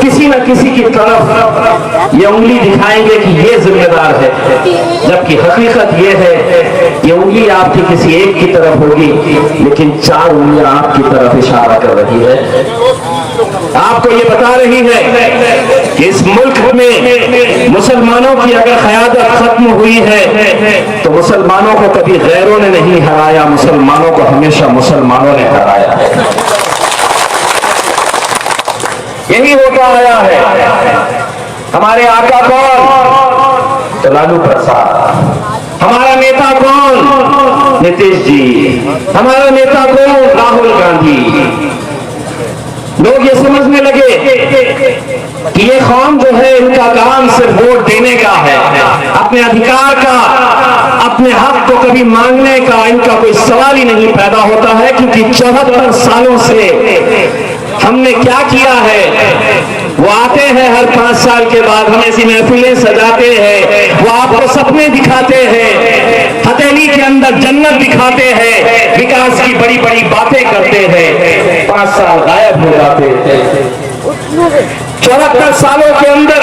किसी न किसी की तरफ ये उंगली दिखाएंगे कि ये जिम्मेदार है, जबकि हकीकत ये है ये उंगली आपकी किसी एक की तरफ होगी, लेकिन 4 उंगलियां आपकी तरफ इशारा कर रही है। आपको ये बता रही है कि इस मुल्क में मुसलमानों की अगर क़यादत खत्म हुई है तो मुसलमानों को कभी गैरों ने नहीं हराया, मुसलमानों को हमेशा मुसलमानों ने हराया है। यही होता आया है। हमारे आका कौन? तो लालू प्रसाद। हमारा नेता कौन? नीतीश जी। हमारा नेता कौन? राहुल गांधी। लोग ये समझने लगे कि ये कौम जो है इनका काम सिर्फ वोट देने का है, अपने अधिकार का, अपने हक को कभी मांगने का इनका कोई सवाल ही नहीं पैदा होता है, क्योंकि 74 सालों से हमने क्या किया है। वो आते हैं हर 5 साल के बाद, हम ऐसी महफिलें सजाते हैं, वो आपको सपने दिखाते हैं, हथेली के अंदर जन्नत दिखाते हैं, विकास की बड़ी बड़ी बातें करते हैं, 5 साल गायब हो जाते हैं। 74 सालों के अंदर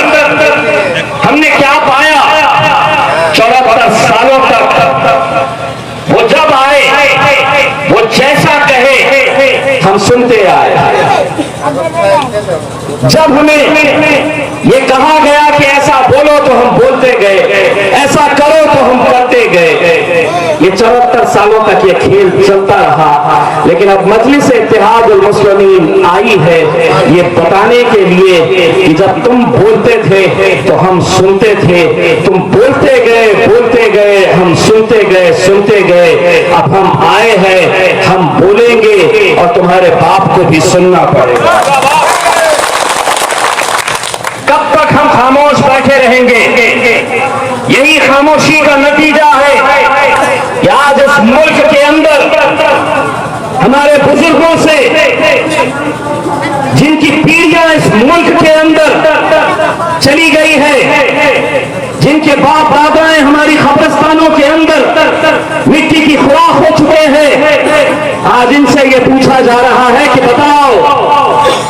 हमने क्या पाया? 74 सालों तक वो जब आए वो जैसा कहे हम सुनते आए। जब हमें ये कहा गया कि ऐसा बोलो तो हम बोलते गए, ऐसा करो तो हम करते गए। ये 74 सालों तक ये खेल चलता रहा, लेकिन अब मजलिस इत्तेहादुल मुस्लिमीन आई है ये बताने के लिए कि जब तुम बोलते थे तो हम सुनते थे, तुम बोलते गए हम सुनते गए, अब हम आए हैं, हम बोलेंगे और तुम्हारे बाप को भी सुनना पड़ेगा। कब तक हम खामोश बैठे रहेंगे? यही खामोशी का नतीजा है कि आज इस मुल्क के अंदर हमारे बुजुर्गों से जिनकी पीढ़ियां इस मुल्क के अंदर चली गई है, जिनके बाप दादाएं हमारी कब्रिस्तानों के अंदर मिट्टी की खुराक हो चुके हैं, आज इनसे ये पूछा जा रहा है कि बताओ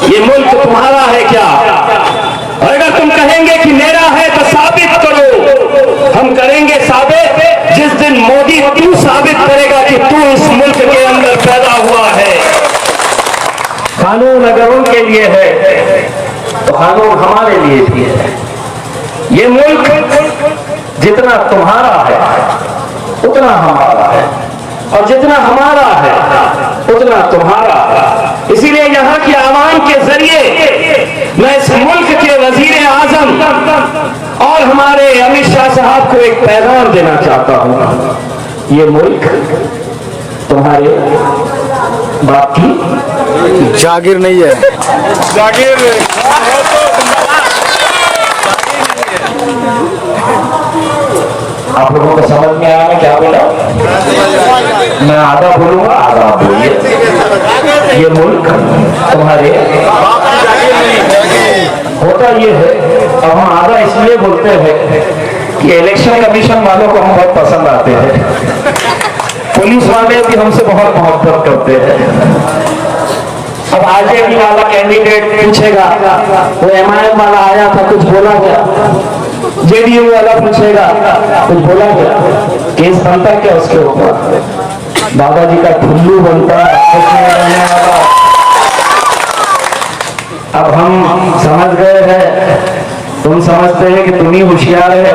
ये मुल्क तुम्हारा है क्या? और अगर तुम कहेंगे कि मेरा है तो साबित करो। हम करेंगे साबित जिस दिन मोदी तू साबित करेगा कि तू इस मुल्क के अंदर पैदा हुआ है। कानून अगर उनके लिए है तो कानून हमारे लिए भी है। ये मुल्क जितना तुम्हारा है उतना हमारा है, और जितना हमारा है उतना तुम्हारा है। इसीलिए यहाँ की आवाम के जरिए मैं इस मुल्क के वजीर आजम और हमारे अमित शाह साहब को एक पैगाम देना चाहता हूँ। ये मुल्क तुम्हारे बाप की जागीर नहीं है, जागीर आप लोगों को समझ में आया मैं क्या बोला? मैं आधा बोलूंगा, आधा आप बोलिए। ये मुल्क तुम्हारे होता ये है। अब हम आधा इसलिए बोलते हैं कि इलेक्शन कमीशन वालों को हम बहुत पसंद आते हैं, पुलिस वाले भी हमसे बहुत मोहब्बत करते हैं। अब आरजेडी वाला कैंडिडेट पूछेगा, वो एमआईएम वाला आया था कुछ बोला गया, जेडीयू वाला पूछेगा कुछ बोला गया, केस बनता क्या उसके ऊपर? दादाजी का ठुल्लू बनता है। अब हम समझ गए हैं, तुम समझते हैं कि तुम ही होशियार है।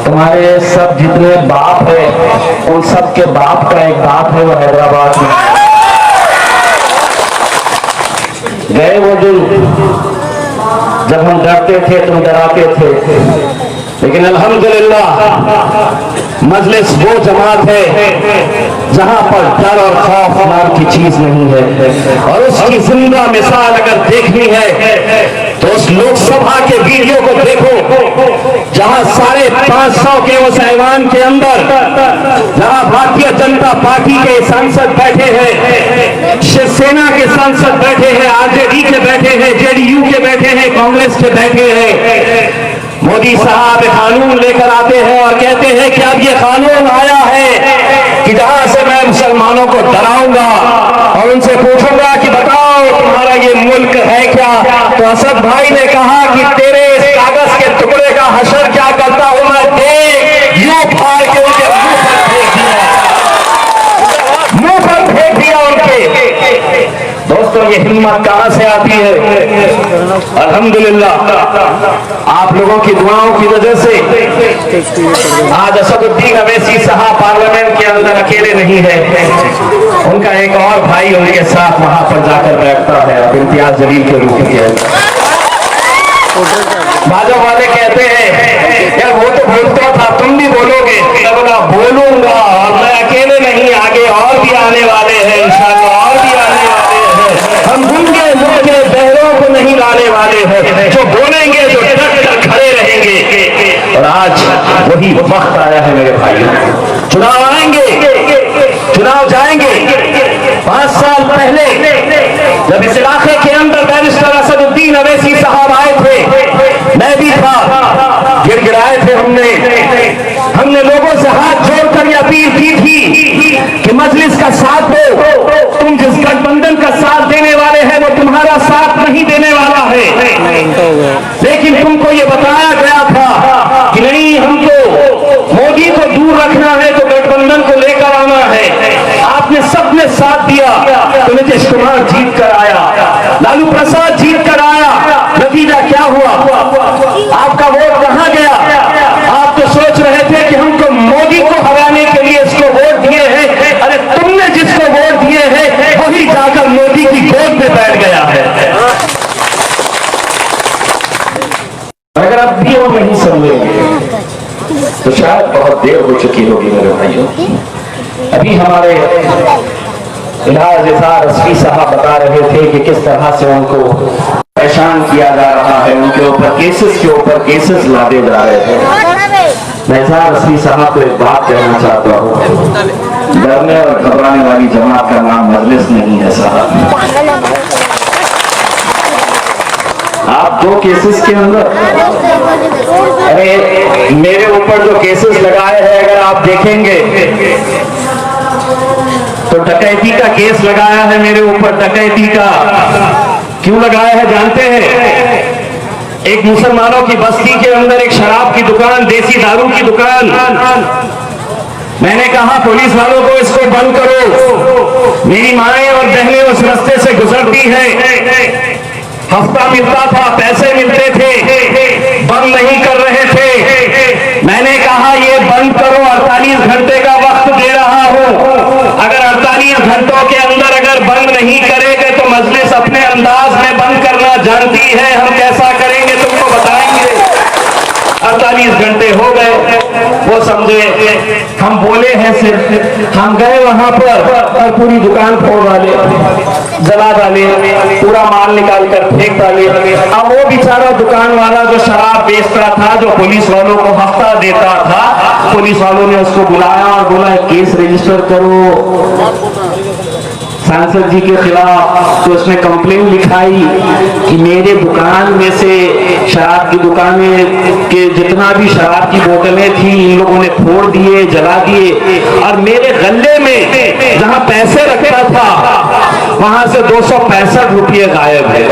तुम्हारे सब जितने बाप है उन सब के बाप का एक बाप है, वो हैदराबाद में गए। वो दिन जब हम डरते थे तुम डराते थे, लेकिन अल्हम्दुलिल्लाह मजलिस वो जमात है जहां पर डर और खौफ नाम की चीज नहीं है। और उसकी जिंदा मिसाल अगर देखनी है तो उस लोकसभा के वीडियो को देखो जहां 550 के उस ऐवान के अंदर जहां भारतीय जनता पार्टी के सांसद बैठे हैं, शिवसेना के सांसद बैठे हैं, आरजेडी के बैठे हैं, जेडीयू के बैठे हैं, कांग्रेस के बैठे हैं। मोदी साहब कानून लेकर आते हैं और कहते हैं कि अब ये कानून आया है कि जहां से मैं मुसलमानों को डराऊंगा और उनसे पूछूंगा कि बताओ तुम्हारा ये मुल्क है क्या? तो असद भाई ने कहा कि तेरे इस कागज के टुकड़े का हशर क्या करता हूं मैं, देख यूं फाड़ के उनके मुंह पर फेंक दिया उनके। दोस्तों ये हिम्मत कहां से आती है? अल्हम्दुलिल्लाह आप लोगों की दुआओं की वजह से आज असदुद्दीन अवैसी साहब पार्लियामेंट के अंदर अकेले नहीं है, उनका एक और भाई उनके साथ वहां पर जाकर बैठता है, अब इम्तियाज जलील के रूप में। भाजपा वाले कहते हैं यार वो तो बोलता था, तुम भी बोलोगे? बोला बोलूंगा, और मैं अकेले नहीं, आगे और भी आने वाले हैं इंशाअल्लाह, और भी आने वाले हैं। हम गूंगे मूंगे बहरों को नहीं लाने वाले हैं, जो बोलेंगे, जो डट कर खड़े रहेंगे। और आज वही वक्त आया है मेरे भाइयों, चुनाव आएंगे, चुनाव जाएंगे। 5 साल पहले जब इस इलाके के अंदर बैरिस्टर असदुद्दीन अवैसी साहब आए थे, मैं भी था, गिड़गिड़ाए थे हमने लोगों से हाथ जोड़कर यह अपील की थी कि मजलिस का साथ दो, तुम जिस गठबंधन का साथ देने वाले हैं वो तुम्हारा साथ नहीं देने वाला है। लेकिन तुमको ये बताया गया था कि नहीं, हमको मोदी को दूर रखना है तो गठबंधन को लेकर आना है। आपने सबने साथ दिया तो नीतीश कुमार जीत कर आया, लालू प्रसाद जीत कर आया। नतीजा क्या हुआ? आपका वोट कहां गया? आप तो सोच रहे थे कि हमको मोदी को हराने के लिए इसको वोट दिए हैं, अरे तुमने जिसको वोट दिए हैं वही जाकर मोदी की गोद में बैठ गया है। अगर आप भी वो नहीं समझेंगे तो शायद बहुत देर हो चुकी होगी मेरे भाइयों। अभी हमारे इलाज रस्वी साहब बता रहे थे कि किस तरह से उनको परेशान किया जा रहा है, उनके ऊपर केसेस के ऊपर केसेस लादे जा रहे थे। मैं रस्वी साहब को एक बात कहना चाहता हूँ, डरने और घबराने वाली जमात का नाम मजलिस नहीं है साहब। आप 2 केसेस के अंदर, अरे मेरे ऊपर जो केसेस लगाए हैं अगर आप देखेंगे तो डकैती का केस लगाया है मेरे ऊपर। डकैती का क्यों लगाया है जानते हैं? एक मुसलमानों की बस्ती के अंदर एक शराब की दुकान, देसी दारू की दुकान, मैंने कहा पुलिस वालों को इसको बंद करो। मेरी माएं और बहनें उस रास्ते से गुजरती हैं, हफ्ता मिलता था, पैसे मिलते थे, बंद नहीं कर रहे थे। मैंने कहा ये बंद करो, 48 घंटे का वक्त दे रहा हूं, अगर 48 घंटों के अंदर अगर बंद नहीं करेंगे तो मजलिस अपने अंदाज में बंद करना जानती है, हम कैसा करेंगे तुमको बताएंगे। 48 घंटे हो गए, वो समझे हम बोले हैं सिर्फ, हम गए वहां पर और पूरी दुकान फोड़ डाले, जला डाले, पूरा माल निकाल कर फेंक डाले। अब वो बेचारा दुकान वाला जो शराब बेचता था, जो पुलिस वालों को हफ्ता देता था, पुलिस वालों ने उसको बुलाया और बोला केस रजिस्टर करो सांसद जी के खिलाफ। तो उसने कंप्लेन लिखाई कि मेरे दुकान में से शराब की दुकानें के जितना भी शराब की बोतलें थी इन लोगों ने फोड़ दिए, जला दिए, और मेरे गले में जहां पैसे रखता था वहां से 265 रुपये गायब है।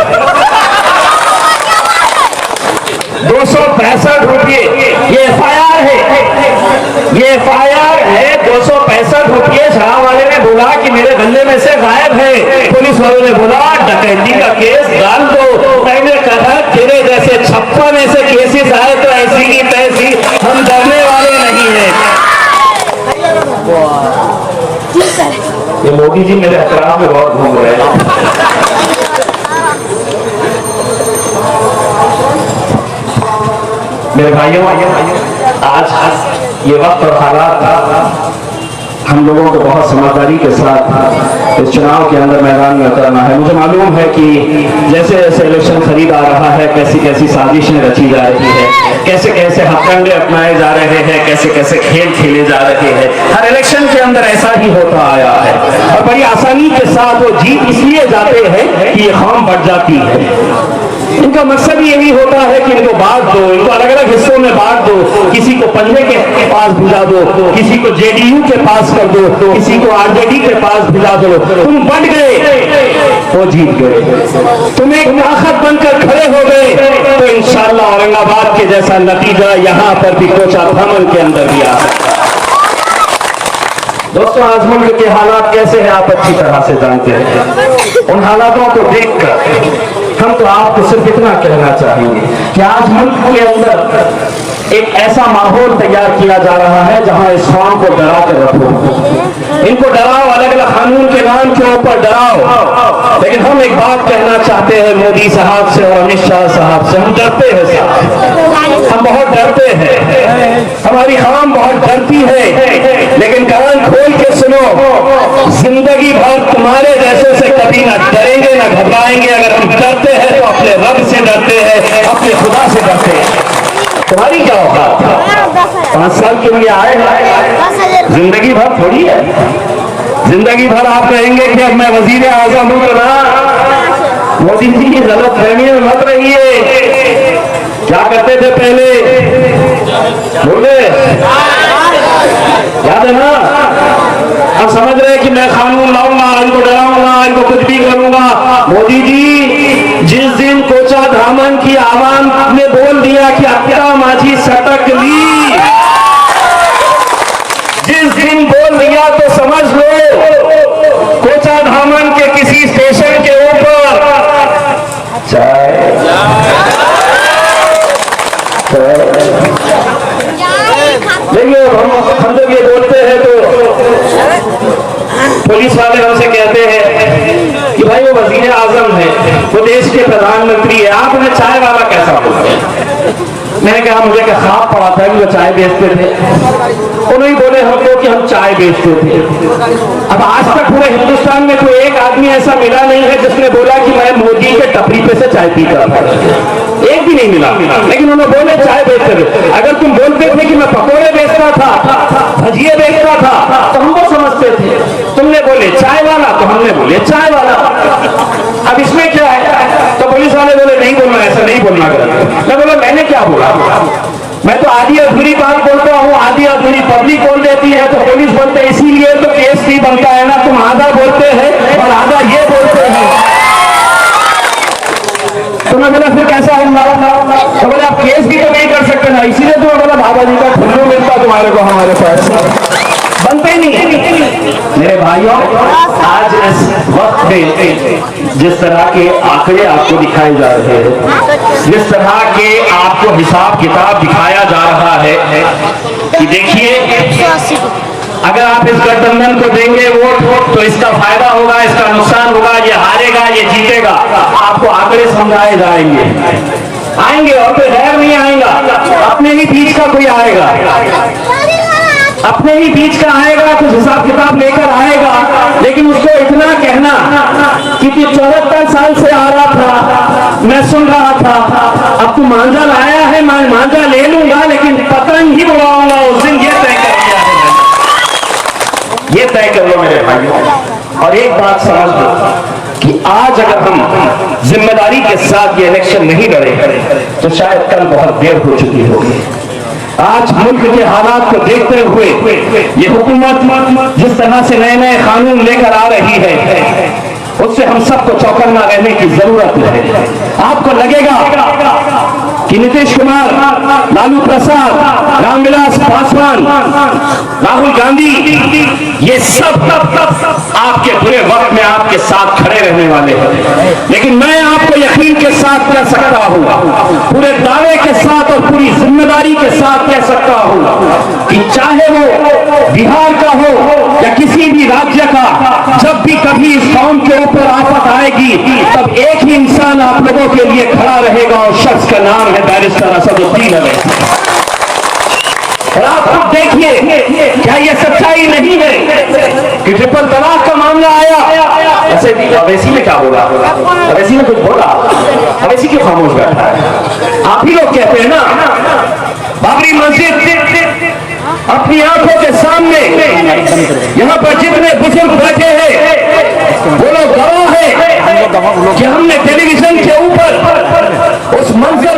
265 रुपये, ये FIR है, ये FIR है। 265 रुपये शराब वाले ने बोला कि मेरे गले में से गायब है। पुलिस वालों ने बोला डकैती का केस डाल दो। मैंने कहा तेरे जैसे 56 ऐसे केसेस आए तो ऐसी की तैसी, हम डरने वाले नहीं हैं। ये मोदी जी मेरे अतराफ में बहुत घूम रहे हैं। मेरे भाइयों, आज ये वक्त और हालात हम लोगों को बहुत समझदारी के साथ इस चुनाव के अंदर मैदान में उतरना है। मुझे मालूम है कि जैसे जैसे इलेक्शन करीब आ रहा है, कैसी कैसी साजिशें रची जा रही है, कैसे कैसे हथकंडे अपनाए जा रहे हैं, कैसे कैसे खेल खेले जा रहे हैं। हर इलेक्शन के अंदर ऐसा ही होता आया है और बड़ी आसानी के साथ वो जीत इसलिए जाते हैं कि ये कौम बढ़ जाती है। इनका मकसद यही होता है कि इनको बांट दो, इनको अलग अलग हिस्सों में बांट दो, किसी को पंजे के पास भिजा दो, किसी को JDU के पास कर दो, किसी को RJD के पास भिजा दो। तुम बढ़ गए, वो जीत गए। तुम एक ताकत बनकर खड़े हो गए तो इंशाअल्लाह औरंगाबाद के जैसा नतीजा यहां पर भी कोचा धामन के अंदर भी आ सकता है। दोस्तों, आज मुल्क के हालात कैसे हैं आप अच्छी तरह से जानते हैं। उन हालातों को देखकर हम तो आपको सिर्फ इतना कहना चाहेंगे कि आज मुल्क के अंदर एक ऐसा माहौल तैयार किया जा रहा है जहां इस कौम को डरा कर रखो, इनको डराओ, अलग अलग कानून के नाम के ऊपर डराओ। लेकिन हम एक बात कहना चाहते हैं मोदी साहब से और अमित शाह साहब से, हम डरते हैं साहब, हम बहुत डरते हैं, हमारी कौम बहुत डरती है। लेकिन कान खोल के सुनो, जिंदगी भर तुम्हारे जैसे से कभी ना डरेंगे ना घबराएंगे। अगर हम डरते हैं तो अपने रब से डरते हैं, अपने खुदा से डरते हैं। तुम्हारी क्या औकात है? 5 साल के लिए आए हैं, जिंदगी भर थोड़ी है। जिंदगी भर आप कहेंगे कि अब मैं वजीर आजम हूं, तो ना, मोदी जी की गलत फहमी में मत रहिए। क्या करते थे पहले, बोले याद है ना? अब समझ रहे कि मैं कानून लाऊंगा, इनको डराऊंगा, इनको कुछ भी करूंगा। मोदी जी जिस दिन कोचा धामन की आवाम ने बोल दिया कि अक्का माझी सटक ली, जिस दिन बोल दिया तो समझ लो कोचा धामन के किसी स्टेशन के ऊपर चाय देखिए, हम जब ये बोलते हैं तो पुलिस वाले हमसे कहते हैं कि भाई वो वजीर आजम है, वो देश के प्रधानमंत्री है, आपने चाय वाला कैसा बोला? मैंने कहा मुझे क्या ख्वाब पड़ा था कि वो चाय बेचते थे। उन्होंने बोले हमको कि हम चाय बेचते थे। अब आज तक पूरे हिंदुस्तान में कोई एक आदमी ऐसा मिला नहीं है जिसने बोला कि मैं मोदी के टपरी पे से चाय पीता था, एक भी नहीं मिला। लेकिन उन्होंने बोले चाय बेचते थे। अगर तुम बोलते थे कि मैं पकौड़े बेचता था, भजिए बेचता था, तो हम वो समझते थे। तुमने बोले चाय वाला, तो हमने बोले चाय वाला। अब इसमें क्या है? तो पुलिस वाले बोले नहीं बोलना, ऐसा नहीं बोलना गलत। मैं बोला मैंने क्या बोला? मैं तो आधी अधूरी बात बोलता हूँ, आधी अधूरी पब्लिक बोल देती है, तो पुलिस बोलते हैं इसीलिए तो केस नहीं बनता है ना, तुम आधा बोलते हैं और आधा ये बोलते हैं। तो मैं बोला फिर कैसा होगा? तो बोले आप केस भी तो नहीं कर सकते ना, इसीलिए तो मैं बोला बाबा जी का खुल्लू मिलता तुम्हारे को, हमारे पास बनते ही नहीं। मेरे भाइयों, आज इस वक्त में जिस तरह के आंकड़े आपको दिखाए जा रहे हैं, जिस तरह के आपको हिसाब किताब दिखाया जा रहा है कि देखिए अगर आप इस गठबंधन को देंगे वोट तो इसका फायदा होगा, इसका नुकसान होगा, ये हारेगा, ये जीतेगा, आपको आंकड़े समझाए जाएंगे, आएंगे और कोई गैर नहीं आएगा, अपने ही बीच का कोई आएगा, अपने ही बीच का आएगा, कुछ हिसाब किताब लेकर आएगा। लेकिन उसको इतना कहना कि 74 साल से आ रहा था, मैं सुन रहा था, अब तू मांझा लाया है, मैं मांझा ले लूंगा लेकिन पतंग ही उड़ाऊंगा उस दिन, ये तय कर दिया है, ये तय कर लो मेरे भाइयों। और एक बात समझ लो कि आज अगर हम जिम्मेदारी के साथ ये इलेक्शन नहीं लड़े तो शायद कल बहुत देर हो चुकी होगी। आज मुल्क के हालात को देखते हुए ये हुकूमत जिस तरह से नए नए कानून लेकर आ रही है, उससे हम सबको चौकन्ना रहने की जरूरत है। आपको लगेगा कि नीतीश कुमार, लालू प्रसाद, रामविलास पासवान, राहुल गांधी, ये सब आपके बुरे वक्त में आपके साथ खड़े रहने वाले हैं। लेकिन मैं आपको यकीन के साथ कह सकता हूं, पूरे दावे के साथ और पूरी जिम्मेदारी के साथ कह सकता हूं कि चाहे वो बिहार का हो या किसी भी राज्य का, जब भी कभी इस कौम के ऊपर आफत आएगी तब एक ही इंसान आप लोगों के लिए खड़ा रहेगा और शख्स का नाम है बैरिस्टर असदुद्दीन अवैसी। और आप खुद देखिए, क्या ये सच्चाई नहीं है कि ट्रिपल तलाक का मामला आया, ऐसे अवैसी ने क्या बोला? अवैसी ने कुछ बोला? अवैसी क्यों खामोश बैठा है? आप ही लोग कहते हैं ना, बाबरी मस्जिद अपनी आंखों के सामने, यहाँ पर जितने बुजुर्ग बैठे हैं वो लोग गवाह है कि हमने टेलीविजन के ऊपर उस मंजर